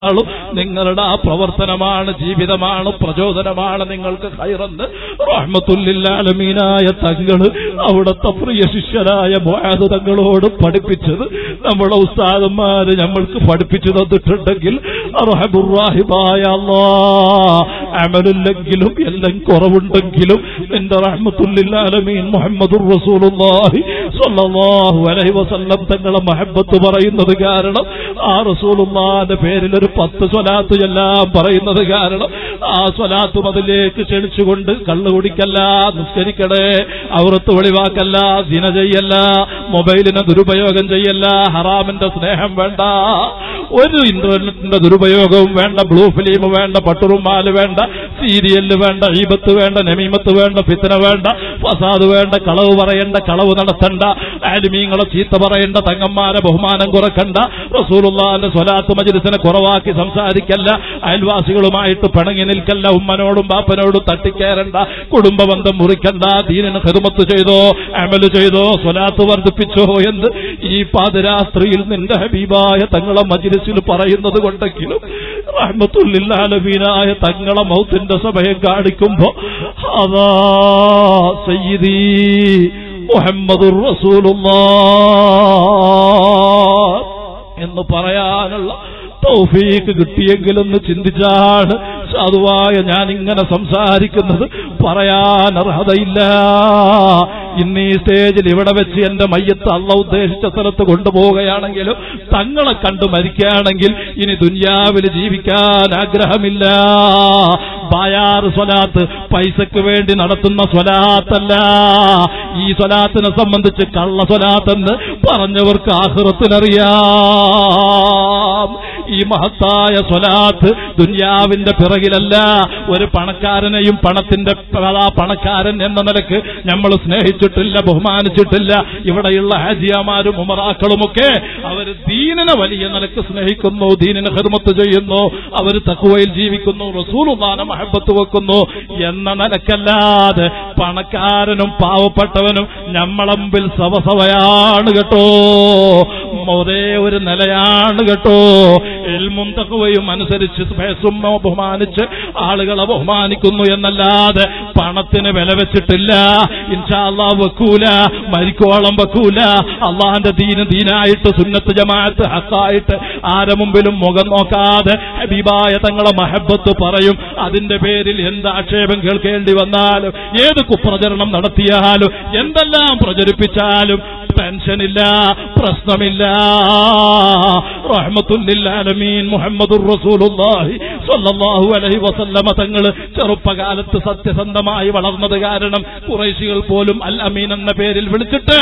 നിങ്ങളുടെ ആ പ്രവർത്തനമാണ്, ജീവിതമാണ്, പ്രചോദനമാണ് നിങ്ങൾക്ക് ഖൈറെന്ന് റഹ്മത്തുൽ ആലമീനായ തങ്ങൾ അവിടുത്തെ പ്രിയ ശിഷ്യരായ മുആദ് തങ്ങളോട് പഠിപ്പിച്ചത് നമ്മുടെ ഉസ്താദന്മാര് നമ്മൾക്ക് പഠിപ്പിച്ചു തന്നിട്ടുണ്ടെങ്കിൽ അർഹമുർ റഹീമായ അല്ലാഹ്, അമലില്ലെങ്കിലും എല്ലാം കുറവുണ്ടെങ്കിലും നിന്റെ റഹ്മത്തുൽ ആലമീൻ മുഹമ്മദുർ റസൂലുള്ളാഹി സ്വല്ലല്ലാഹു അലൈഹി വസല്ലം തങ്ങളെ മഹബ്ബത്ത് പറയുന്നത് കാരണം, ആ റസൂലുള്ളാഹിന്റെ പേരിൽ ഒരു 10 സ്വലാത്ത് എല്ലാം പറയുന്നത് കാരണം, ആ സ്വലാത്തും അതിലേക്ക് ക്ഷണിച്ചുകൊണ്ട് കള്ളു കുടിക്കല്ല, നിസ്കരിക്കണേ, ഔറത്ത് വെളിവാക്കല്ല, സിന ചെയ്യല്ല, മൊബൈലിനെ ദുരുപയോഗം ചെയ്യല്ല, ഹറാമിന്റെ സ്നേഹം വേണ്ട, ഒരു ഇന്റർനെറ്റിന്റെ ദുരുപയോഗവും വേണ്ട, ബ്ലൂ ഫിലിം വേണ്ട, പട്ടുറുമാല് വേണ്ട, സീരിയല് വേണ്ട, ഈബത്ത് വേണ്ട, നമീമത്ത് വേണ്ട, ഫിത്ന വേണ്ട, ഫസാദ് വേണ്ട, കളവ് പറയണ്ട, കളവ് നടത്തണ്ട, ആലിമീങ്ങളെ ചീത്ത പറയണ്ട, തങ്ങന്മാരെ ബഹുമാനം കുറക്കണ്ട, റസൂലുള്ളാഹിന്റെ സ്വലാത്ത് മജ്ലിസിനെ കുറവാക്കി സംസാരിക്കല്ല, അയൽവാസികളുമായിട്ട് പിണങ്ങി നിൽക്കല്ല, ഉമ്മനോടും ബാപ്പനോടും തട്ടിക്കേറണ്ട, കുടുംബ ബന്ധം മുറിക്കണ്ട, ദീനിന് ഖിദ്മത്ത് ചെയ്തോ, അമല് ചെയ്തോ, സ്വലാത്ത് വർദ്ധിപ്പിച്ചോ എന്ന് ഈ പാതിരാത്രിയിൽ നിന്റെ ഹബീബായ തങ്ങളെ മജ്ലിസിൽ പറയുന്നത് കൊണ്ടെങ്കിലും റഹ്മത്തുൽ ആലമീനായ തങ്ങളെ മൗത്തിന്റെ സമയം കാണിക്കുമ്പോ അതാ സയ്യിദി മുഹമ്മദുർ റസൂലുള്ളാഹ് എന്ന് പറയാനുള്ള തൗഫീഖ് കിട്ടിയെങ്കിലെന്ന് ചിന്തിച്ചാണ് സാധുവായ ഞാൻ ഇങ്ങനെ സംസാരിക്കുന്നത്. പറയാൻ അർഹതയില്ല. ഇന്ന് ഈ സ്റ്റേജിൽ ഇവിടെ വെച്ച് എന്റെ മയ്യത്ത് അള്ളാഹു ഉദ്ദേശിച്ച സ്ഥലത്ത് കൊണ്ടുപോവുകയാണെങ്കിലും തങ്ങളെ കണ്ടു മരിക്കുകയാണെങ്കിൽ ഇനി ദുനിയാവിൽ ജീവിക്കാൻ ആഗ്രഹമില്ല. ബായാറ് സ്വലാത്ത് പൈസക്ക് വേണ്ടി നടത്തുന്ന സ്വലാത്തല്ല. ഈ സ്വലാത്തിനെ സംബന്ധിച്ച് കള്ള സ്വലാത്തെന്ന് പറഞ്ഞവർക്ക് ആഖിറത്തിനറിയാം. ഈ മഹത്തായ സ്വലാത്ത് ദുനിയാവിന്റെ പിറകിലല്ല. ഒരു പണക്കാരനെയും പണത്തിന്റെ പണക്കാരൻ എന്ന നിലക്ക് നമ്മൾ സ്നേഹിച്ചിട്ടില്ല, ബഹുമാനിച്ചിട്ടില്ല. ഇവിടെയുള്ള ഹാജിയാമാരും ഉമറാക്കളുമൊക്കെ അവർ ദീനിനെ വലിയ നിലക്ക് സ്നേഹിക്കുന്നു, ദീനിനെ ഖിദ്മത്ത് ചെയ്യുന്നു, അവർ തഖ്വയിൽ ജീവിക്കുന്നു, റസൂലുള്ളാഹിനെ മഹബ്ബത്ത് വെക്കുന്നു എന്ന നിലക്കല്ലാതെ പണക്കാരനും പാവപ്പെട്ടവനും നമ്മളെ മുമ്പിൽ സവസവയാണ് കേട്ടോ, ഒരേ ഒരു നിലയാണ് കേട്ടോ. ഇൽമും തഖ്വയും അനുസരിച്ച് ഫേസും ബഹുമാനിച്ച് ആളുകളെ ബഹുമാനിക്കുന്നു എന്നല്ലാതെ പണത്തിന് വില വെച്ചിട്ടില്ല. ഇൻഷാ അല്ലാഹ് വെക്കൂല, മരിക്കോളം വെക്കൂല. അള്ളാഹിന്റെ ദീന് ദീനായിട്ട്, സുന്നത്ത് ജമാഅത്ത് ഹക്കായിട്ട് ആരെ മുമ്പിലും മുഖം നോക്കാതെ ഹബീബായ തങ്ങളെ മഹബ്ബത്ത് പറയും. അതിന്റെ പേരിൽ എന്ത് ആക്ഷേപം കേൾക്കേണ്ടി വന്നാലും, ഏത് കുപ്രചരണം നടത്തിയാലും, എന്തെല്ലാം പ്രചരിപ്പിച്ചാലും ടെൻഷനില്ല, പ്രശ്നമില്ല. റഹ്മത്തുൽ ആലമീൻ മുഹമ്മദുർ റസൂലുള്ളാഹി സ്വല്ലല്ലാഹു അലൈഹി വസല്ലമ തങ്ങൾ ചെറുപ്പകാലത്ത് സത്യസന്ധമായി വളർന്നത് കാരണം ഖുറൈശികൾ പോലും അൽ അമീൻ എന്ന പേരിൽ വിളിച്ചിട്ട്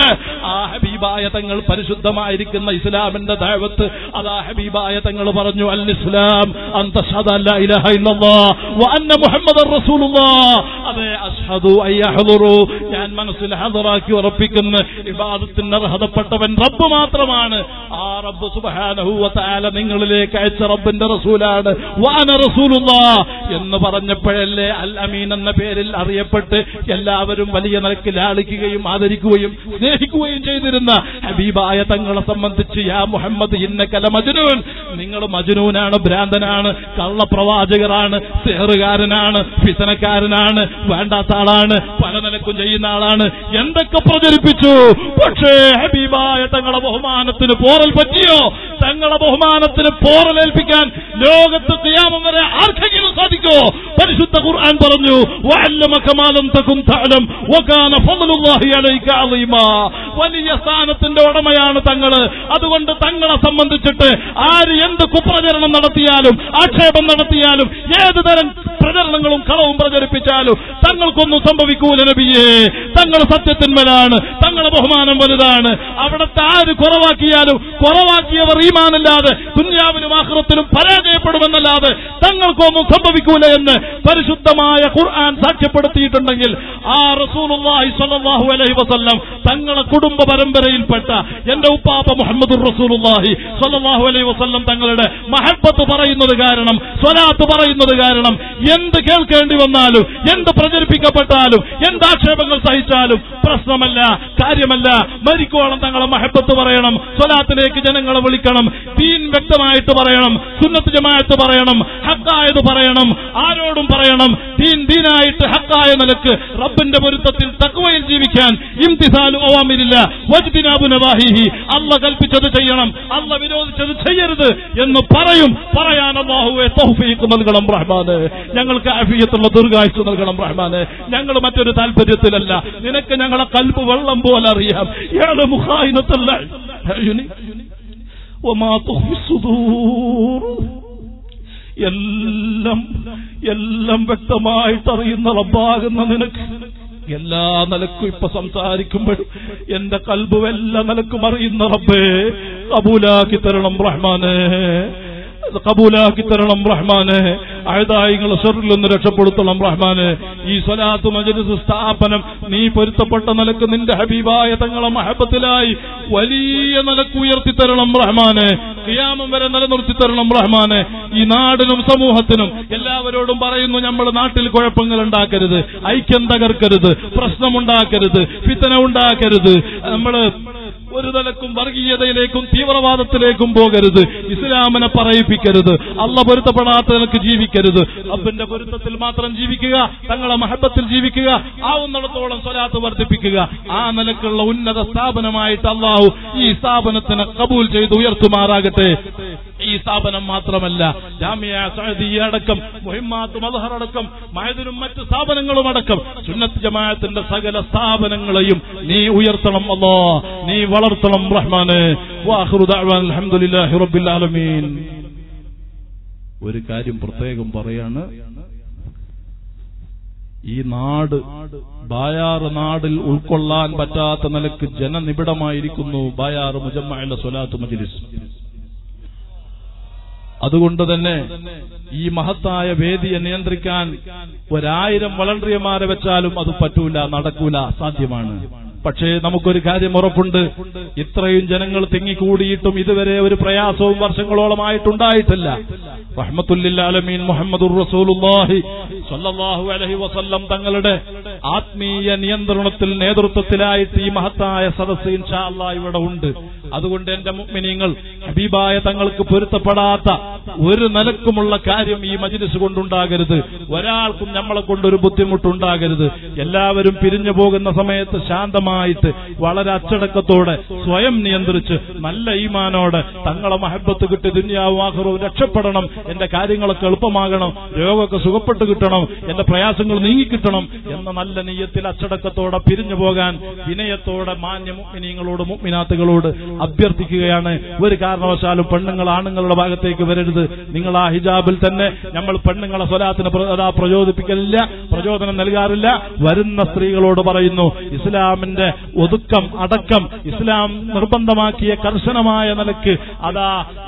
ആ ഹബീബായ തങ്ങൾ പരിശുദ്ധമായിരിക്കുന്ന ഇസ്ലാമിന്റെ ദഅവത്ത് അതാ ഹബീബായ തങ്ങൾ പറഞ്ഞു, അൽ ഇസ്ലാം അൻ തശ്ഹദു അല്ലാ ഇലാഹ ഇല്ലല്ലാഹ് വ അന്ന മുഹമ്മദർ റസൂലുള്ളാഹ്. അതെ, അശ്ഹദു അയ്യഹ്ദുറു, ഞാൻ മനസ്സിൽ ഹദറാക്കി ഉറപ്പിക്കുന്ന ഇബാദത്തിന് അർഹതപ്പെട്ടവൻ റബ്ബ് മാത്രമാണ്. ആ റബ്ബ് സുബ്ഹാനഹു വ തആല നിങ്ങളിലേക്ക് അയച്ച റബ്ബിന്റെ റസൂലാണ്. വ അന റസൂലുള്ളാഹ് എന്ന് പറഞ്ഞപ്പോഴല്ലേ അൽ അമീൻ എന്ന പേരിൽ അറിയപ്പെട്ട് എല്ലാവരും വലിയ നിലക്ക് ലാളിക്കുകയും ആദരിക്കുകയും സ്നേഹിക്കുകയും ചെയ്തിരുന്ന ഹബീബായ തങ്ങളെ സംബന്ധിച്ച് യാ മുഹമ്മദ് ഇന്നക ലമജ്നൂൻ, നിങ്ങൾ മജ്നൂനാണ്, ഭ്രാന്തനാണ്, കള്ളപ്രവാചകരാണ്, സിഹറുകാരനാണ്, ഫിത്നക്കാരനാണ്, വേണ്ടാത്ത ആളാണ്, പല നിലക്കും ചെയ്യുന്ന ആളാണ്, എന്തൊക്കെ പ്രചരിപ്പിച്ചു. പക്ഷേ ഹബീബായ തങ്ങളെ ബഹുമാനത്തിന് പോറൽ പറ്റിയോ? തങ്ങളെ ബഹുമാനത്തിന് പോറലേൽപ്പിക്കാൻ ലോകത്ത് ഖിയാമം വരെ ആർക്കെങ്കിലും സാധിക്കോ? പരിശുദ്ധ ഖുർആൻ പറഞ്ഞു, വഅല്ലമക മാ ലം തകുൻ തഅലം വകാന ഫദ്ലുല്ലാഹി അലൈക അളീമാ. വലിയ സ്ഥാനത്തിന്റെ ഉടമയാണ് തങ്ങള്. അതുകൊണ്ട് തങ്ങളെ സംബന്ധിച്ചിട്ട് ആര് എന്ത് കുപ്രചരണം നടത്തിയാലും, ആക്ഷേപം നടത്തിയാലും, ഏത് തരം പ്രചരണങ്ങളും കളവും പ്രചരിപ്പിച്ചാലും തങ്ങൾക്കൊന്നും സംഭവിക്കൂല നബിയേ. തങ്ങൾ സത്യത്തിന്മേലാണ്, തങ്ങളുടെ ബഹുമാനം വലുതാണ്. അവിടത്തെ ആര് കുറവാക്കിയാലും കുറവാക്കിയവർ ഈമാനില്ലാതെ ദുനിയാവിലും ആഖിറത്തിലും പരാജയപ്പെടുമെന്നല്ലാതെ തങ്ങൾക്കൊന്നും സംഭവിക്കൂല എന്ന് പരിശുദ്ധമായ ഖുർആൻ സാക്ഷ്യപ്പെടുത്തിയിട്ടുണ്ടെങ്കിൽ ആ റസൂലുള്ളാഹി സ്വല്ലല്ലാഹു അലൈഹി വസല്ലം തങ്ങളെ കുടുംബ പരമ്പരയിൽപ്പെട്ട എന്റെ ഉപ്പാപ്പ മുഹമ്മദുർ റസൂലുള്ളാഹി സ്വല്ലല്ലാഹു അലൈഹി വസല്ലം തങ്ങളുടെ മഹബ്ബത്ത് പറയുന്നത് കാരണം, സ്വലാത്ത് പറയുന്നത് കാരണം എന്ത് കേൾക്കേണ്ടി വന്നാലും, എന്ത് പ്രചരിപ്പിക്കപ്പെട്ടാലും, എന്ത് ആക്ഷേപങ്ങൾ സഹിച്ചാലും പ്രശ്നമല്ല, കാര്യമല്ല. മരിക്കോളം തങ്ങളെ മഹബത്ത് പറയണം, സ്വലാത്തിലേക്ക് ജനങ്ങളെ വിളിക്കണം, ദീൻ വ്യക്തമായിട്ട് പറയണം, സുന്നത്ത് ജമാഅത്ത് പറയണം, ഹക്കായത് പറയണം, ആരോടും പറയണം. ദീനായിട്ട് ഹക്കായ നിലക്ക് റബ്ബിന്റെ പൊരുത്തത്തിൽ തഖ്വയിൽ ജീവിക്കാൻ ഇംതിസാലു അവാമിരില്ല വജ്തിനാബു നവാഹിഹി. അല്ലാഹ് കൽപ്പിച്ചത് ചെയ്യണം, അല്ലാഹ് വിരോധിച്ചത് ചെയ്യരുത് എന്ന് പറയും. പറയാൻ അല്ലാഹുവേ തൗഫീഖ് നൽകണം റഹ്മാനേ. ഞങ്ങൾക്ക് ആഫിയത്തുള്ള ദീർഘായുസ്സ് നൽകണം റഹ്മാനേ. ഞങ്ങൾ മറ്റൊരു താല്പര്യത്തിലല്ല, നിനക്ക് ഞങ്ങളെ കൽബ് വെള്ളം പോലെ അറിയാം. യഅലമു ഖായിനത്തുൽ അയുനി വമാ തുഖ്ഫി സുദൂർ. എല്ലാം വ്യക്തമായിട്ട് അറിയുന്ന റബ്ബാകുന്ന നിനക്ക് എല്ലാ നിലക്കും ഇപ്പൊ സംസാരിക്കുമ്പോഴും എന്റെ കൽബ് എല്ലാ നിലക്കും അറിയുന്ന റബ്ബേ, കബൂലാക്കി തരണം റഹ്മാനേ, കബൂലാക്കി തരണം റഹ്മാനെ. അഴുതായിങ്ങളെ ഷർറിൽ നിന്ന് രക്ഷപ്പെടുത്തണം റഹ്മാനെ. ഈ സ്വലാത്ത് മജ്ലിസ് സ്ഥാപനം നീ പൊരുത്തപ്പെട്ട നിലക്ക് നിന്റെ ഹബീബായ തങ്ങളെ മഹബത്തിലായി വലിയ നിലക്ക് ഉയർത്തി തരണം റഹ്മാനെ. ഖിയാമം വരെ നിലനിർത്തി തരണം റഹ്മാനെ. ഈ നാടിനും സമൂഹത്തിനും എല്ലാവരോടും പറയുന്നു, നമ്മൾ നാട്ടിൽ കുഴപ്പങ്ങൾ ഉണ്ടാക്കരുത്, ഐക്യം തകർക്കരുത്, പ്രശ്നമുണ്ടാക്കരുത്, ഫിത്ന ഉണ്ടാക്കരുത്. നമ്മള് ഒരു നിലക്കും വർഗീയതയിലേക്കും തീവ്രവാദത്തിലേക്കും പോകരുത്, ഇസ്ലാമിനെ പറയിപ്പിക്കരുത്, അള്ളാഹ് പൊരുത്തപ്പെടാത്ത നിലക്ക് ജീവിക്കരുത്. റബ്ബിന്റെ പൊരുത്തത്തിൽ മാത്രം ജീവിക്കുക, തങ്ങളെ മഹബത്തിൽ ജീവിക്കുക, ആവുന്നിടത്തോളം സ്വലാത്ത് വർദ്ധിപ്പിക്കുക. ആ നിലക്കുള്ള ഉന്നത സ്ഥാപനമായിട്ട് അള്ളാഹു ഈ സ്ഥാപനത്തിനെ കബൂൽ ചെയ്ത് ഉയർത്തുമാറാകട്ടെ. ഈ സ്ഥാപനം മാത്രമല്ല, ജാമിയ സഅദിയ അടക്കം, മുഹിമ്മാത്ത് മദ്ഹർ അടക്കം, മഅദിനും മറ്റ് സ്ഥാപനങ്ങളും അടക്കം സുന്നത്ത് ജമാഅത്തിന്റെ സകല സ്ഥാപനങ്ങളെയും നീ ഉയർത്തണം അല്ലാഹ്, നീ വളർത്തണം റഹ്മാനേ. വആഖിറു ദഅ്വാന അൽഹംദുലില്ലാഹി റബ്ബിൽ ആലമീൻ. ഒരു കാര്യം പ്രത്യേകം പറയാണ്, ഈ നാട് ബായാർ നാടിൽ ഉൾക്കൊള്ളാൻ പറ്റാത്ത നിലക്ക് ജനനിബിഡമായിരിക്കുന്നു ബായാർ മുജമ്മഅ സ്വലാത്ത് മജ്ലിസ്. അതുകൊണ്ട് തന്നെ ഈ മഹത്തായ വേദിയെ നിയന്ത്രിക്കാൻ 1000 വളണ്ടിയർമാരെ വെച്ചാലും അത് പറ്റൂല, നടക്കൂല, അസാധ്യമാണ്. പക്ഷേ നമുക്കൊരു കാര്യം ഉറപ്പുണ്ട്, ഇത്രയും ജനങ്ങൾ തിങ്ങിക്കൂടിയിട്ടും ഇതുവരെ ഒരു പ്രയാസവും വർഷങ്ങളോളമായിട്ടുണ്ടായിട്ടില്ല. റഹ്മത്തുല്ലിൽ ആലമീൻ മുഹമ്മദുർ റസൂലുള്ളാഹി സ്വല്ലല്ലാഹു അലൈഹി വസല്ലം തങ്ങളുടെ ആത്മീയ നിയന്ത്രണത്തിൽ നേതൃത്വത്തിലായിട്ട് ഈ മഹത്തായ സദസ്സ് ഇൻഷാ അല്ലാഹ് ഇവിടെ ഉണ്ട്. അതുകൊണ്ട് എന്റെ മുഅ്മിനീങ്ങൾ, ഹബീബായ തങ്ങൾക്ക് പൊരുത്തപ്പെടാത്ത ഒരു നിലക്കുമുള്ള കാര്യം ഈ മജ്ലിസ് കൊണ്ടുണ്ടാകരുത്. ഒരാൾക്കും നമ്മളെ കൊണ്ടൊരു ബുദ്ധിമുട്ടുണ്ടാകരുത്. എല്ലാവരും പിരിഞ്ഞു പോകുന്ന സമയത്ത് ശാന്തമായിട്ട് വളരെ അച്ചടക്കത്തോടെ സ്വയം നിയന്ത്രിച്ച് നല്ല ഈമാനോടെ തങ്ങളെ മഹബത്ത് കിട്ടി ദുനിയാവും ആഖിറവും രക്ഷപ്പെടണം, എന്റെ കാര്യങ്ങളൊക്കെ എളുപ്പമാകണം, രോഗമൊക്കെ സുഖപ്പെട്ട് കിട്ടണം, എന്റെ പ്രയാസങ്ങൾ നീങ്ങിക്കിട്ടണം എന്ന നല്ല നിയ്യത്തിൽ അച്ചടക്കത്തോടെ പിരിഞ്ഞു പോകാൻ വിനയത്തോടെ മാന്യ മുഅ്മിനീങ്ങളോട് മുഅ്മിനാത്തുകളോട് അഭ്യർത്ഥിക്കുകയാണ്. ഒരു കാരണവശാലും പെണ്ണുങ്ങൾ ആണുങ്ങളുടെ ഭാഗത്തേക്ക് വരരുത്. നിങ്ങൾ ആ ഹിജാബിൽ തന്നെ, നമ്മൾ പെണ്ണുങ്ങളെ സ്വലാത്തിന് പ്രചോദിപ്പിക്കലില്ല, പ്രചോദനം നൽകാറില്ല. വരുന്ന സ്ത്രീകളോട് പറയുന്നു, ഇസ്ലാമിന്റെ ഒതുക്കം അടക്കം ഇസ്ലാം നിർബന്ധമാക്കിയ കർശനമായ നിലക്ക്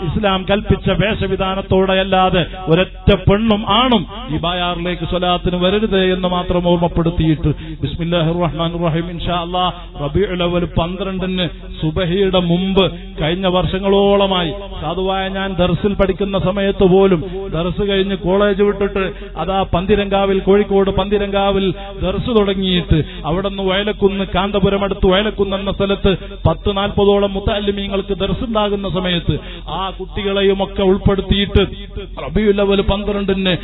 ഇസ്ലാം കൽപ്പിച്ച വേഷവിധാനത്തോടെയല്ലാതെ ഒരൊറ്റ പെണ്ണും ആണും ഈ ബായാറിലേക്ക് സ്വലാത്തിന് വരരുത് എന്ന് മാത്രം ഓർമ്മപ്പെടുത്തിയിട്ട് ബിസ്മില്ലാഹിർ റഹ്മാനിർ റഹീം. ഇൻഷാ അല്ലാഹ് റബീഉൽ അവ്വൽ 12-ന് സുബഹിയുടെ മുമ്പ് കഴിഞ്ഞ വർഷങ്ങളോളമായി സാധുവായ ഞാൻ ദർസിൽ പഠിക്കുന്ന സമയത്ത് പോലും ദർസ് കഴിഞ്ഞ് കോളേജ് വിട്ടിട്ട് പന്തിരങ്കാവിൽ, കോഴിക്കോട് പന്തിരങ്കാവിൽ ദർസ് തുടങ്ങിയിട്ട് അവിടെ നിന്ന് വയലക്കുന്ന്, കാന്തപുരം അടുത്ത് വയലക്കുന്ന് എന്ന സ്ഥലത്ത് 10-40ഓളം മുത്തഅല്ലിമീങ്ങൾക്ക് ദർസ് ഉണ്ടാകുന്ന സമയത്ത് ആ കുട്ടികളെയും ഒക്കെ ഉൾപ്പെടുത്തിയിട്ട് റബീഉൽ അവ്വൽ 12-ന്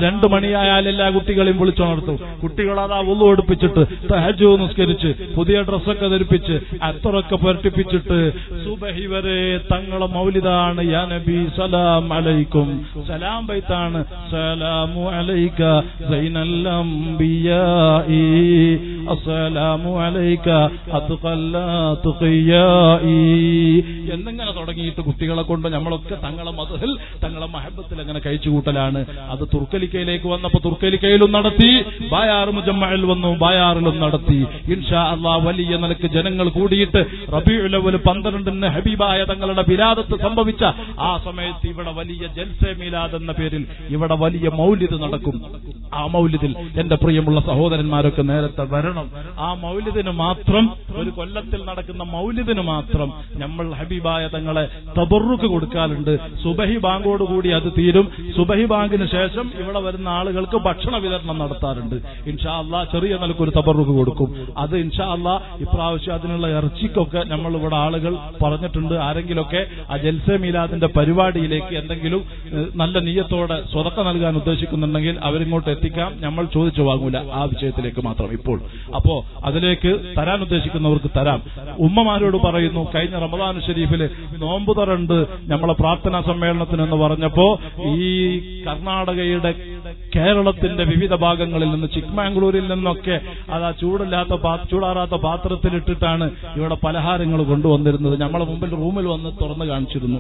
2 മണിയായാൽ എല്ലാ കുട്ടികളെയും വിളിച്ചുണർത്തും. കുട്ടികൾ വുളു എടുപ്പിച്ചിട്ട് തഹജ്ജുദ് നിസ്കരിച്ച് പുതിയ ഡ്രസ്സൊക്കെ ധരിപ്പിച്ച് അത്തറൊക്കെ പുരട്ടിപ്പിച്ചിട്ട് സുബഹി വരെ തങ്ങളെ മൗലിദാണ്. യാ നബി സലാം അലൈക്കും, സലാം ബൈത്താണ് സലാമു അലൈക സൈനൽ അംബിയാഇ അസ്സലാമു അലൈക അത്ഖല്ല തുഖിയാഇ എന്നിങ്ങനെ തുടങ്ങിയിട്ട് കുട്ടികളെ കൊണ്ട് നമ്മളൊക്കെ തങ്ങളെ മദ്ഹിൽ, തങ്ങളെ മഹബത്തിൽ അങ്ങനെ കഴിച്ചു കൂട്ടലാണ്. അത് തുർക്കലിക്കയിലേക്ക് വന്നപ്പോൾ തുർക്കലിക്കയിലും നടത്തി, ബായാർ മുജമ്മഅയിൽ വന്നു, ബായാറിലും നടത്തി. ഇൻഷാ അല്ലാഹ് വലിയ നിലക്ക് ജനങ്ങൾ കൂടിയിട്ട് റബീഉൽ അവ്വൽ 12-ന് ഹബീബായ തങ്ങളുടെ വിലാദത്ത് സംഭവിച്ച ആ സമയത്ത് ഇവിടെ വലിയ ജൽസെ മീലാദ് എന്ന പേരിൽ ഇവിടെ വലിയ മൗലിദ് നടക്കും. ആ മൗലിദിൽ എന്റെ പ്രിയമുള്ള സഹോദരന്മാരൊക്കെ നേരത്തെ വരണം. ആ മൗലിദിന് മാത്രം, ഒരു കൊല്ലത്തിൽ നടക്കുന്ന മൗലിദിന് മാത്രം നമ്മൾ ഹബീബായ തങ്ങളെ തബറുക്ക് കൊടുക്കാറുണ്ട്. സുബഹി ബാങ്കോടുകൂടി അത് തീരും. സുബഹി ബാങ്കിന് ശേഷം ഇവിടെ വരുന്ന ആളുകൾക്ക് ഭക്ഷണ വിതരണം നടത്താറുണ്ട്. ഇൻഷാ അല്ലാഹ് ചെറിയ നിലക്കൊരു തബറുക്ക് കൊടുക്കും. അത് ഇൻഷാ അല്ലാഹ് ഇപ്രാവശ്യം അതിനുള്ള ഇറച്ചിക്കൊക്കെ നമ്മൾ ഇവിടെ ആളുകൾ പറഞ്ഞിട്ടുണ്ട്. ആരെങ്കിലൊക്കെ ആ ജൽസെ മീലാദിന്റെ പരിപാടിയിലേക്ക് എന്തെങ്കിലും നല്ല നിയ്യത്തോടെ സ്വതക്ക നൽകാൻ ഉദ്ദേശിക്കുന്നുണ്ടെങ്കിൽ അവരിങ്ങോട്ട് എത്തിക്കാം. നമ്മൾ ചോദിച്ചു വാങ്ങൂല ആ വിഷയത്തിലേക്ക് മാത്രം ഇപ്പോൾ. അപ്പോ അതിലേക്ക് തരാൻ ഉദ്ദേശിക്കുന്നവർക്ക് തരാം. ഉമ്മമാരോട് പറയുന്നു, കഴിഞ്ഞ റമദാൻ ഷരീഫില് നോമ്പ് തുറണ്ട് നമ്മളെ പ്രാർത്ഥനാ സമ്മേളനത്തിന് എന്ന് പറഞ്ഞപ്പോ ഈ കർണാടകയുടെ കേരളത്തിന്റെ വിവിധ ഭാഗങ്ങളിൽ നിന്ന്, ചിക്ക്മാംഗ്ലൂരിൽ നിന്നൊക്കെ അത് ആ ചൂടാറാത്ത പാത്രത്തിലിട്ടിട്ടാണ് ഇവിടെ പലഹാരങ്ങൾ കൊണ്ടുവന്നിരുന്നത്. നമ്മളെ മുമ്പിൽ റൂമിൽ വന്ന് തുറന്നു കാണിച്ചിരുന്നു.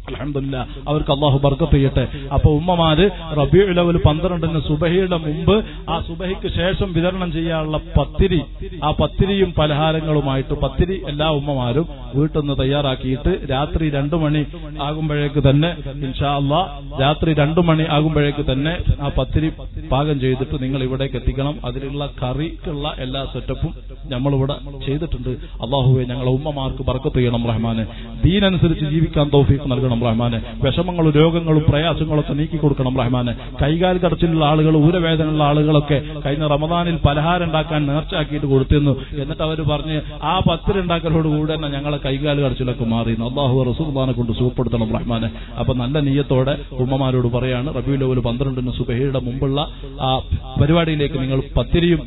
അൽഹംദുലില്ലാഹ് അവർക്ക് അല്ലാഹു ബർക്കത്ത് ചെയ്യട്ടെ. അപ്പൊ ഉമ്മമാര് റബീഉൽ അവ്വൽ 12 സുബഹിയുടെ മുമ്പ് ആ സുബഹിക്ക് ശേഷം വിതരണം ചെയ്യാനുള്ള പത്തിരി, ആ പത്തിരിയും പലഹാരങ്ങളുമായിട്ട് പത്തിരി എല്ലാ ഉമ്മമാരും വീട്ടിൽ നിന്ന് തയ്യാറാക്കിയിട്ട് രാത്രി 2 മണി ആകുമ്പോഴേക്ക് തന്നെ ഇൻഷാ അല്ലാഹ് രാത്രി 2 മണി ആകുമ്പോഴേക്ക് തന്നെ ആ പത്തിരി പാകം ചെയ്തിട്ട് നിങ്ങൾ ഇവിടേക്ക് എത്തിക്കണം. അതിലുള്ള കറിക്കുള്ള എല്ലാ സെറ്റപ്പും നമ്മളിവിടെ ചെയ്തിട്ടുണ്ട്. അല്ലാഹുവേ ഞങ്ങളെ ഉമ്മമാർക്ക് ബർക്കത്ത് ചെയ്യണം റഹ്മാനെ. ദീനനുസരിച്ച് ജീവിക്കാൻ തൗഫീഖ് നൽകണം റഹ്മാനെ. വിഷമങ്ങളും രോഗങ്ങളും പ്രയാസങ്ങളൊക്കെ നീക്കി കൊടുക്കണം റഹ്മാനെ. കൈകാൽ കടച്ചിലുള്ള ആളുകൾ, ഊരവേദനയുള്ള ആളുകളൊക്കെ കഴിഞ്ഞ റമദാനിൽ പലഹാരം ഉണ്ടാക്കാൻ നേർച്ചയാക്കിയിട്ട് കൊടുത്തിരുന്നു. എന്നിട്ട് അവർ പറഞ്ഞ് ആ പത്തിരി ഉണ്ടാക്കലോടുകൂടി തന്നെ ഞങ്ങളെ കൈകാൽ കടച്ചിലൊക്കെ മാറിയിരുന്നു. അല്ലാഹു റസൂലുള്ളാഹിനെ കൊണ്ട് സുഖപ്പെടുത്തണം റഹ്മാനെ. അപ്പൊ നല്ല നിയ്യത്തോടെ ഉമ്മമാരോട് പറയാണ്, റബീഉൽ അവ്വൽ 12 സുബഹിയുടെ മുമ്പുള്ള ആ പരിപാടിയിലേക്ക് നിങ്ങൾ പത്തിരിയും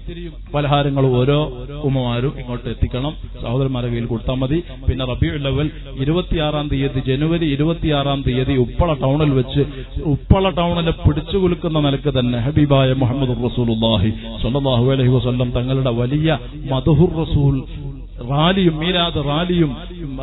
പലഹാരങ്ങളും ഓരോ ഉമ്മമാരും ഇങ്ങോട്ട് എത്തിക്കണം. സഹോദരന്മാരുടെ കയ്യിൽ കൊടുത്താൽ മതി. പിന്നെ റബീഉൽ അവ്വൽ 26-ാം തീയതി, ജനുവരി 26-ാം തീയതി ഉപ്പള ടൗണിൽ വെച്ച്, ഉപ്പള ടൗണിലെ പിടിച്ചുകുലുക്കുന്ന നിലക്ക് തന്നെ ഹബീബായ മുഹമ്മദ് റസൂലുള്ളാഹി സ്വല്ലല്ലാഹു അലൈഹി വസല്ലം തങ്ങളുടെ വലിയ മദ്ഹുർ റസൂൽ റാലിയും, മീലാദ് റാലിയും,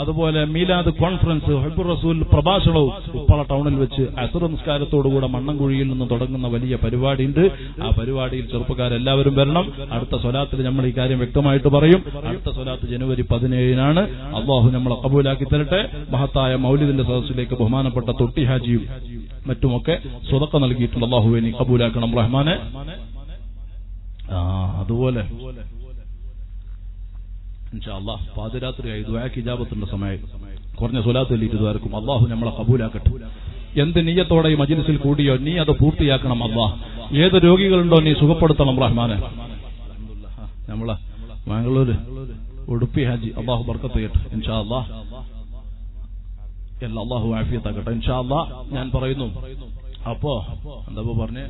അതുപോലെ മീലാദ് കോൺഫറൻസ്, ഹബ്ബുർ റസൂൽ പ്രഭാഷണവും ഉപ്പള ടൗണിൽ വെച്ച് അസ്ർ നിസ്കാരത്തോടുകൂടെ മണ്ണൻകുഴിയിൽ നിന്ന് തുടങ്ങുന്ന വലിയ പരിപാടിയുണ്ട്. ആ പരിപാടിയിൽ ചെറുപ്പക്കാരെല്ലാവരും വരണം. അടുത്ത സ്വലാത്തിൽ നമ്മൾ ഈ കാര്യം വ്യക്തമായിട്ട് പറയും. അടുത്ത സ്വലാത്ത് ജനുവരി 17-നാണ്. അല്ലാഹു നമ്മളെ കബൂലാക്കി തരട്ടെ. മഹത്തായ മൗലിദിന്റെ സദസ്സിലേക്ക് ബഹുമാനപ്പെട്ട തൊട്ടി ഹാജിയും മറ്റുമൊക്കെ സ്വതക്ക നൽകിയിട്ടുണ്ട്. അല്ലാഹുവേ നീ കബൂലാക്കണം റഹ്മാനെ. അതുപോലെ ഇൻഷാ അല്ലാഹ് പാതിരാത്രിയായി ദുആക്ക് ഇജാബത്തിന്റെ സമയം, കുറഞ്ഞ സ്വലാത്തിൽ ഇരുതാർക്കും അല്ലാഹു നമ്മളെ കബൂലാക്കട്ടെ. എന്ത് നിയ്യത്തോടെ ഈ മജ്ലിസിൽ കൂടിയോ നീ അത് പൂർത്തിയാക്കണം അല്ലാഹ്. ഏത് രോഗികളുണ്ടോ നീ സുഖപ്പെടുത്തണം റഹ്മാനെ. നമ്മളെ മാംഗ്ലൂര് ഉടുപ്പി ഹാജി അല്ലാഹു ബർക്കത്ത് ചെയ്യട്ടെ ഇൻഷാ അല്ലാഹ്. എല്ലാ അല്ലാഹു ആഫിയത്താക്കട്ടെ ഇൻഷാ അല്ലാഹ്. ഞാൻ പറയുന്നു, അപ്പോ എന്താ പറഞ്ഞേ,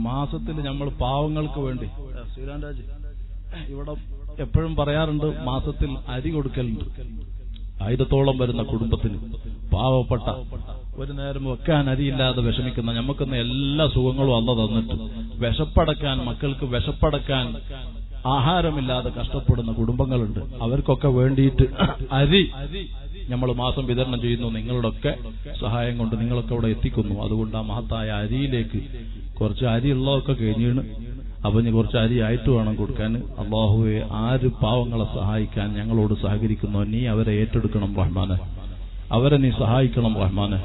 മാസത്തിൽ നമ്മൾ പാവങ്ങൾക്ക് വേണ്ടി ശ്രീരാം രാജ് ഇവിടെ എപ്പോഴും പറയാറുണ്ട്, മാസത്തിൽ അരി കൊടുക്കലുണ്ട് 1000-ഓളം വരുന്ന കുടുംബത്തിന്. പാവപ്പെട്ട, ഒരു നേരം വെക്കാൻ അരിയില്ലാതെ വിഷമിക്കുന്ന, നമുക്കെന്ന എല്ലാ സുഖങ്ങളും അല്ല തന്നിട്ട് വിശപ്പടക്കാൻ, മക്കൾക്ക് വിശപ്പടക്കാൻ ആഹാരമില്ലാതെ കഷ്ടപ്പെടുന്ന കുടുംബങ്ങളുണ്ട്. അവർക്കൊക്കെ വേണ്ടിയിട്ട് അരി നമ്മൾ മാസം വിതരണം ചെയ്യുന്നു. നിങ്ങളുടെയൊക്കെ സഹായം കൊണ്ട് നിങ്ങളൊക്കെ അവിടെ എത്തിക്കുന്നു. അതുകൊണ്ട് ആ മഹത്തായ അരിയിലേക്ക് കുറച്ച് അരിയുള്ളതൊക്കെ കഴിഞ്ഞീണ്. അപ്പൊ ഇനി കുറച്ച് അരി ആയിട്ട് വേണം കൊടുക്കാൻ. അല്ലാഹുവേ, ആര് പാവങ്ങളെ സഹായിക്കാൻ ഞങ്ങളോട് സഹകരിക്കുന്നോ നീ അവരെ ഏറ്റെടുക്കണം റഹ്മാനെ. അവരെ നീ സഹായിക്കണം റഹ്മാനെ.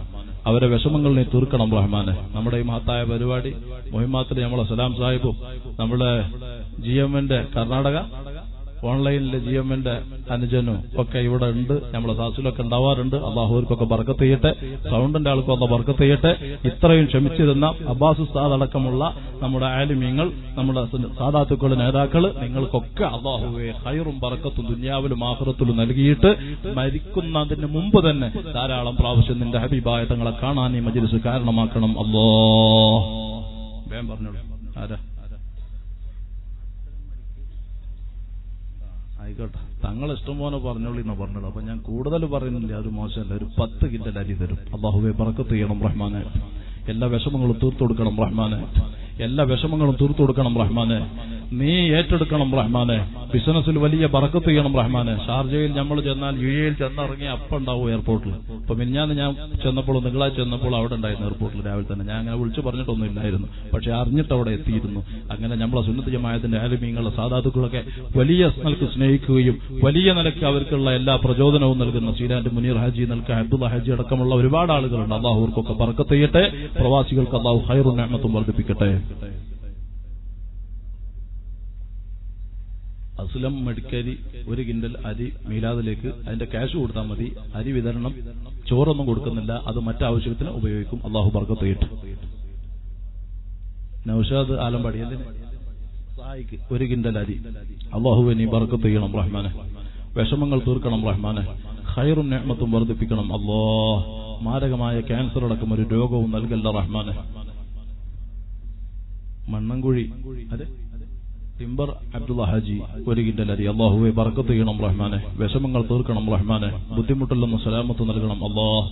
അവരെ വിഷമങ്ങൾ നീ തീർക്കണം റഹ്മാനെ. നമ്മുടെ ഈ മഹത്തായ പരിപാടി മുഹിമാത്തിൽ നമ്മളെ സലാം സാഹിബും നമ്മുടെ GM-ന്റെ കർണാടക ഓൺലൈനിലെ GM-ന്റെ അനുജനും ഒക്കെ ഇവിടെ ഉണ്ട്. നമ്മളെ സാസിലൊക്കെ ഉണ്ടാവാറുണ്ട്. അള്ളാഹുവർക്കൊക്കെ ബർക്കത്ത് ചെയ്യട്ടെ. സൗണ്ടിന്റെ ആൾക്കും അള്ളാഹ് ബർക്കത്ത് ചെയ്യട്ടെ. ഇത്രയും ക്ഷമിച്ചിരുന്ന അബ്ബാസ് ഉസ്താദ് അടക്കമുള്ള നമ്മുടെ ആലിമീങ്ങൾ, നമ്മുടെ സാദാത്തുക്കൾ, നേതാക്കൾ, നിങ്ങൾക്കൊക്കെ അള്ളാഹുവേ ഖൈറും ബർക്കത്തും ദുനിയാവിലും ആഖിറത്തിലും നൽകിയിട്ട് മരിക്കുന്നതിന് മുമ്പ് തന്നെ ധാരാളം പ്രാവശ്യം നിന്റെ ഹബീബായ തങ്ങളെ കാണാൻ ഈ മജ്ലിസ് കാരണമാക്കണം അല്ലാഹ്. വേഗം പറഞ്ഞോളൂ. ആരാ? ആയിക്കോട്ടെ, തങ്ങൾ ഇഷ്ടം പോലെ പറഞ്ഞോളി എന്നാ പറഞ്ഞത്. അപ്പൊ ഞാൻ കൂടുതൽ പറയുന്നില്ല, അത് മോശമല്ല. ഒരു 10 കിൻഡൽ അരി തരും. അല്ലാഹുവേ ബർക്കത്ത് ചെയ്യണം റഹ്മാനെ. എല്ലാ വിഷമങ്ങളും തീർത്തു കൊടുക്കണം റഹ്മാനെ. എല്ലാ വിഷമങ്ങളും തീർത്തു കൊടുക്കണം റഹ്മാനെ. നീ ഏറ്റെടുക്കണം റഹ്മാനെ. ബിസിനസ്സിൽ വലിയ ബർക്കത്ത് ചെയ്യണം റഹ്മാനെ. ഷാർജയിൽ നമ്മൾ ചെന്നാൽ UAE ചെന്നിറങ്ങി അപ്പം ഉണ്ടാവും എയർപോർട്ടിൽ. അപ്പൊ മിനിഞ്ഞാന്ന് ഞാൻ ചെന്നപ്പോൾ, നിങ്ങളായി ചെന്നപ്പോൾ അവിടെ ഉണ്ടായിരുന്നു എയർപോർട്ടിൽ രാവിലെ തന്നെ. ഞാൻ അങ്ങനെ വിളിച്ചു പറഞ്ഞിട്ടൊന്നും ഇല്ലായിരുന്നു, പക്ഷെ അറിഞ്ഞിട്ട് അവിടെ എത്തിയിരുന്നു. അങ്ങനെ നമ്മളെ സുന്നത്ത് ജമാഅത്തിന്റെ ആലിമീങ്ങളുടെ സാദാത്തുക്കളൊക്കെ വലിയ നിലക്ക് സ്നേഹിക്കുകയും വലിയ നിലക്ക് അവർക്കുള്ള എല്ലാ പ്രചോദനവും നൽകുന്ന ശ്രീരാന്റെ മുനീർ ഹാജി, നൽക അബ്ദുള്ള ഹാജി അടക്കമുള്ള ഒരുപാട് ആളുകളുണ്ട്. അല്ലാഹു അവർക്കൊക്കെ ബർക്കത്ത് ചെയ്യട്ടെ. പ്രവാസികൾക്ക് അല്ലാഹു ഖൈറും നിഅമത്തും വർദ്ധിപ്പിക്കട്ടെ. അസ്ലം മെഡിക്കരി 1 കിൻഡൽ അരി മീലാദിലേക്ക് അതിന്റെ ക്യാഷ് കൊടുത്താൽ മതി. അരി വിതരണം ചോറൊന്നും കൊടുക്കുന്നില്ല, അത് മറ്റാവശ്യത്തിന് ഉപയോഗിക്കും. അള്ളാഹു ബർക്കത്ത് ചെയ്യട്ടെ. നൗഷാദ് ആലമ്പാടി സഹായിക്ക് 1 കിൻഡൽ അരി. അള്ളാഹുവെ നീ ബർക്കത്ത് ചെയ്യണം റഹ്മാനെ, വിഷമങ്ങൾ തീർക്കണം റഹ്മാനെ, ഖൈറും നിഅമത്തും വർദ്ധിപ്പിക്കണം അല്ലാഹ്. മാരകമായ ക്യാൻസർ അടക്കം ഒരു രോഗവും നൽകല്ല റഹ്മാനെ. മണ്ണൻകുഴി അതെ ടിംബർ അബ്ദുള്ള ഹാജി 1 കിൻഡൽ അരി. അള്ളാഹുവെ ബർക്കത്ത് ചെയ്യണം റഹ്മാനെ, വിഷമങ്ങൾ തീർക്കണം റഹ്മാനെ, ബുദ്ധിമുട്ടിൽ നിന്ന് സലാമത്ത് നൽകണം അല്ലാഹ്.